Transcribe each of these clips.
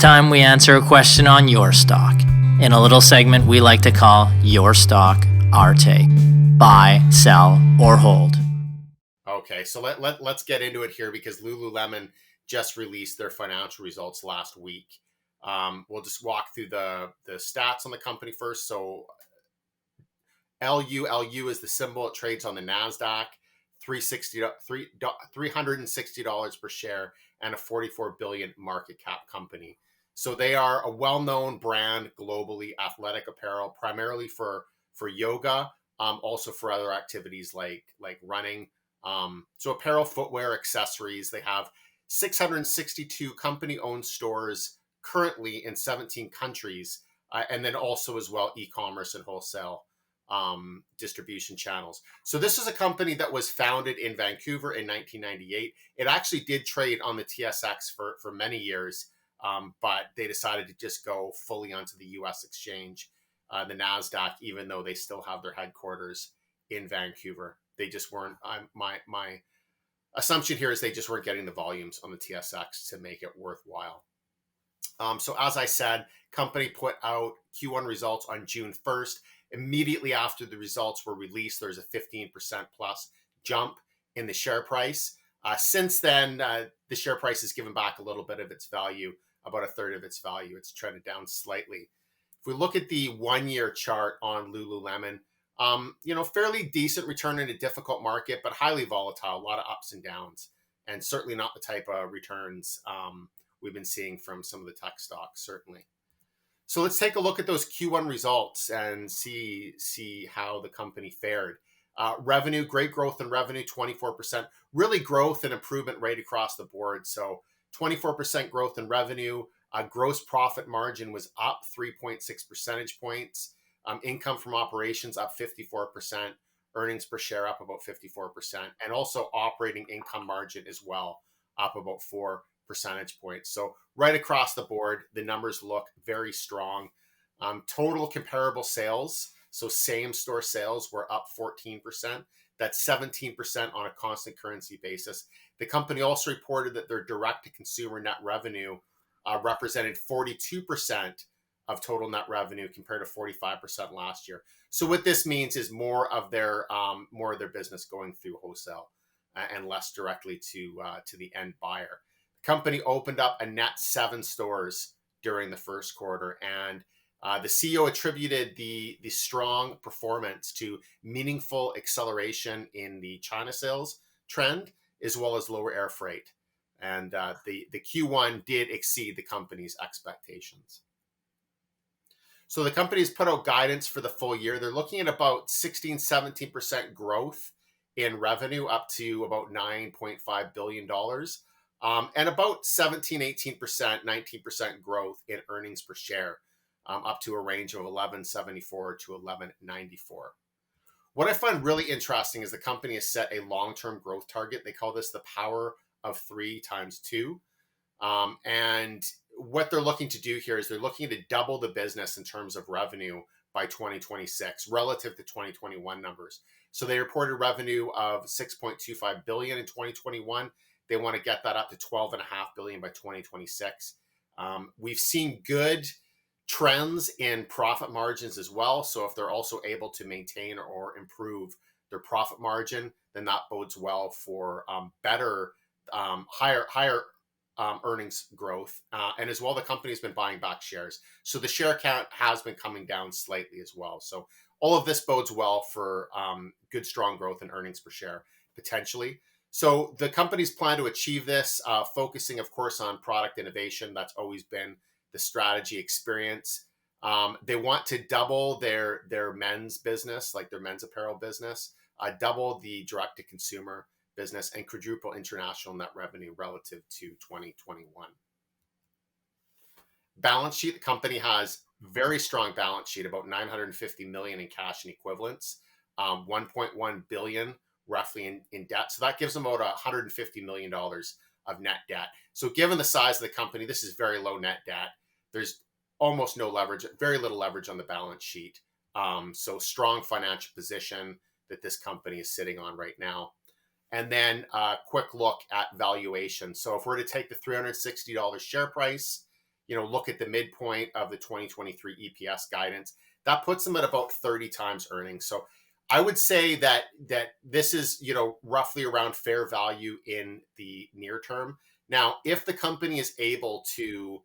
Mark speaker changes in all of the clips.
Speaker 1: time we answer a question on your stock in a little segment we like to call Your Stock, Our Take. Buy, sell, or hold.
Speaker 2: Okay, so let's get into it here because Lululemon just released their financial results last week. We'll just walk through the stats on the company first. So LULU is the symbol. It trades on the NADSAQ, $360 per share, and a $44 billion market cap company. So they are a well-known brand globally, athletic apparel, primarily for yoga, also for other activities like running. So apparel, footwear, accessories. They have 662 company-owned stores currently in 17 countries, and then also as well e-commerce and wholesale distribution channels. So this is a company that was founded in Vancouver in 1998. It actually did trade on the TSX for many years, but they decided to just go fully onto the US exchange, the NASDAQ, even though they still have their headquarters in Vancouver. They just weren't, my assumption here is they just weren't getting the volumes on the TSX to make it worthwhile. So as I said, company put out Q1 results on June 1st. Immediately after the results were released, there's a 15% plus jump in the share price. Since then, the share price has given back a little bit of its value, about a third of its value. It's trended down slightly. If we look at the 1-year chart on Lululemon, fairly decent return in a difficult market, but highly volatile, a lot of ups and downs, and certainly not the type of returns we've been seeing from some of the tech stocks, certainly. So let's take a look at those Q1 results and see how the company fared. Revenue, great growth in revenue, 24%. Really growth and improvement right across the board. So 24% growth in revenue. Gross profit margin was up 3.6 percentage points. Income from operations up 54%. Earnings per share up about 54%. And also operating income margin as well, up about 4 percentage points. So right across the board, the numbers look very strong. Total comparable sales, so same store sales, were up 14%. That's 17% on a constant currency basis. The company also reported that their direct-to-consumer net revenue represented 42% of total net revenue compared to 45% last year. So what this means is more of their business going through wholesale and less directly to the end buyer. Company opened up a net 7 stores during the first quarter, and the CEO attributed the strong performance to meaningful acceleration in the China sales trend, as well as lower air freight. And the Q1 did exceed the company's expectations. So the company has put out guidance for the full year. They're looking at about 16-17% growth in revenue, up to about $9.5 billion. And about 17-18%, 19% growth in earnings per share, up to a range of $11.74 to $11.94. What I find really interesting is the company has set a long-term growth target. They call this the power of 3 times 2. And what they're looking to do here is they're looking to double the business in terms of revenue by 2026 relative to 2021 numbers. So they reported revenue of $6.25 billion in 2021. They want to get that up to $12.5 billion by 2026. We've seen good trends in profit margins as well. So if they're also able to maintain or improve their profit margin, then that bodes well for better, higher earnings growth. And as well, the company has been buying back shares. So the share count has been coming down slightly as well. So all of this bodes well for good, strong growth in earnings per share, potentially. So the company's plan to achieve this, focusing, of course, on product innovation. That's always been the strategy. Experience. They want to double their men's business, like their men's apparel business, double the direct-to-consumer business, and quadruple international net revenue relative to 2021. Balance sheet. The company has very strong balance sheet, about $950 million in cash and equivalents, $1.1 billion roughly in debt. So that gives them about $150 million of net debt. So given the size of the company, this is very low net debt. There's almost no leverage, very little leverage on the balance sheet. So strong financial position that this company is sitting on right now. And then a quick look at valuation. So if we're to take the $360 share price, look at the midpoint of the 2023 EPS guidance, that puts them at about 30 times earnings. So I would say that this is, roughly around fair value in the near term. Now, if the company is able to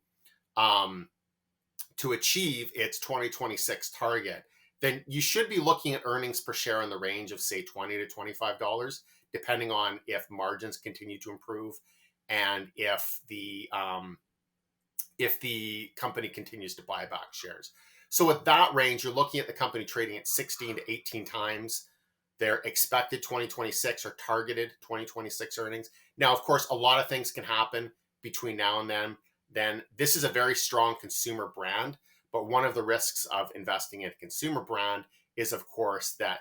Speaker 2: achieve its 2026 target, then you should be looking at earnings per share in the range of, say, $20 to $25, depending on if margins continue to improve and if the company continues to buy back shares. So at that range, you're looking at the company trading at 16 to 18 times their expected 2026 or targeted 2026 earnings. Now, of course, a lot of things can happen between now and then. Then this is a very strong consumer brand, but one of the risks of investing in a consumer brand is, of course, that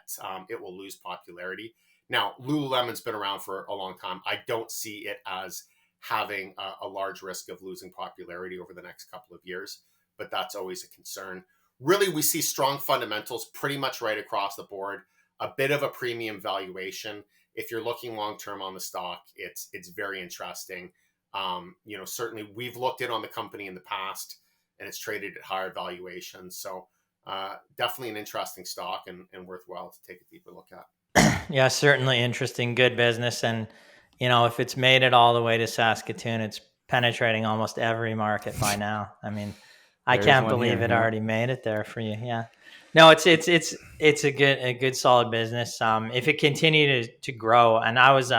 Speaker 2: it will lose popularity. Now, Lululemon's been around for a long time. I don't see it as having a large risk of losing popularity over the next couple of years, but that's always a concern. Really, we see strong fundamentals pretty much right across the board, a bit of a premium valuation. If you're looking long-term on the stock, it's very interesting. Certainly we've looked in on the company in the past and it's traded at higher valuations. So definitely an interesting stock and worthwhile to take a deeper look at.
Speaker 1: Yeah, certainly interesting, good business. And, if it's made it all the way to Saskatoon, it's penetrating almost every market by now. I mean, I can't believe it already made it there for you. Yeah. No, it's a good solid business. If it continued to grow, and I was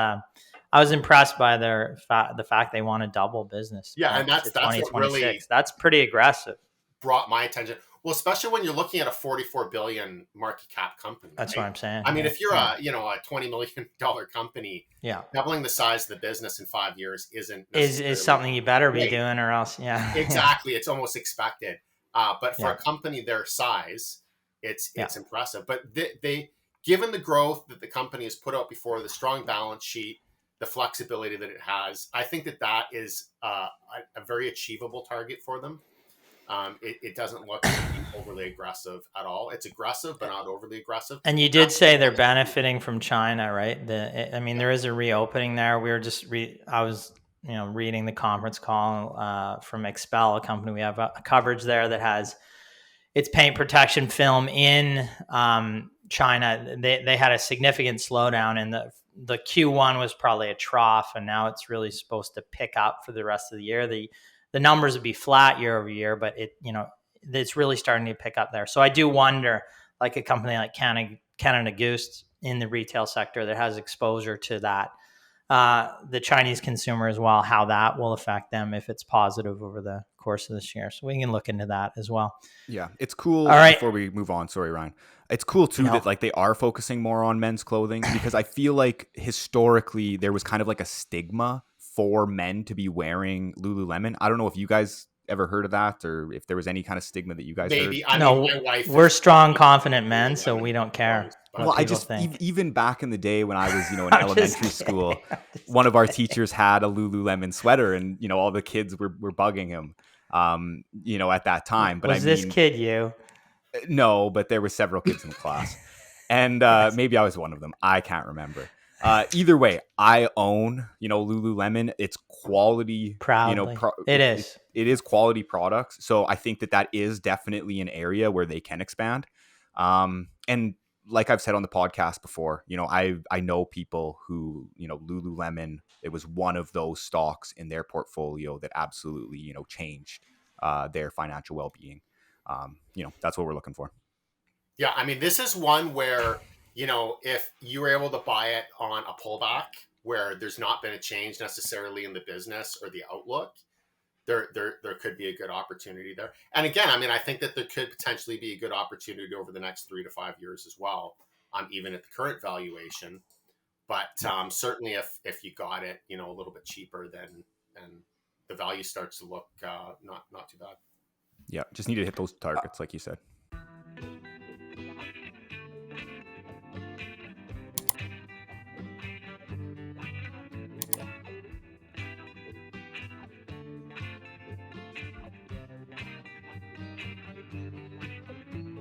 Speaker 1: impressed by the fact they want to double business.
Speaker 2: Yeah, and that's what really
Speaker 1: that's pretty aggressive.
Speaker 2: Brought my attention. Well, especially when you're looking at a $44 billion market cap company.
Speaker 1: That's
Speaker 2: right?
Speaker 1: what I'm saying.
Speaker 2: I mean, if you're a $20 million company,
Speaker 1: yeah,
Speaker 2: doubling the size of the business in 5 years
Speaker 1: is something you better be doing, or else, yeah,
Speaker 2: exactly. It's almost expected. But for a company their size, it's impressive. But they given the growth that the company has put out before, the strong balance sheet, the flexibility that it has, I think that is a very achievable target for them. It doesn't look overly aggressive at all. It's aggressive, but not overly aggressive.
Speaker 1: And you did say they're benefiting from China, right? There is a reopening there. We were I was, reading the conference call from Expel, a company we have a coverage there that has its paint protection film in China. They had a significant slowdown, and the Q1 was probably a trough, and now it's really supposed to pick up for the rest of the year. The numbers would be flat year over year, but it's really starting to pick up there. So I do wonder, like a company like Canada Goose in the retail sector that has exposure to that, the Chinese consumer as well, how that will affect them if it's positive over the course of this year. So we can look into that as well.
Speaker 3: Yeah, it's cool.
Speaker 1: All right.
Speaker 3: Before we move on, sorry, Ryan. It's cool too that like they are focusing more on men's clothing, because I feel like historically there was kind of like a stigma for men to be wearing Lululemon. I don't know if you guys ever heard of that, or if there was any kind of stigma that you guys heard.
Speaker 2: My wife
Speaker 1: we're strong, confident men, so we don't care.
Speaker 3: Well, I just even back in the day when I was, in elementary school, one of our teachers had a Lululemon sweater, and all the kids were bugging him, at that time. But
Speaker 1: was this kid you?
Speaker 3: No, but there were several kids in the class, and maybe I was one of them. I can't remember. Either way, I own, Lululemon. It's quality.
Speaker 1: Proudly. It
Speaker 3: is quality products. So I think that is definitely an area where they can expand. And like I've said on the podcast before, I know people who, Lululemon, it was one of those stocks in their portfolio that absolutely, changed their financial well-being. That's what we're looking for.
Speaker 2: Yeah. I mean, this is one where, if you were able to buy it on a pullback where there's not been a change necessarily in the business or the outlook, there could be a good opportunity there. And again, I mean, I think that there could potentially be a good opportunity over the next 3 to 5 years as well, even at the current valuation. But certainly if you got it, a little bit cheaper, then the value starts to look not too bad.
Speaker 3: Yeah, just need to hit those targets, like you said.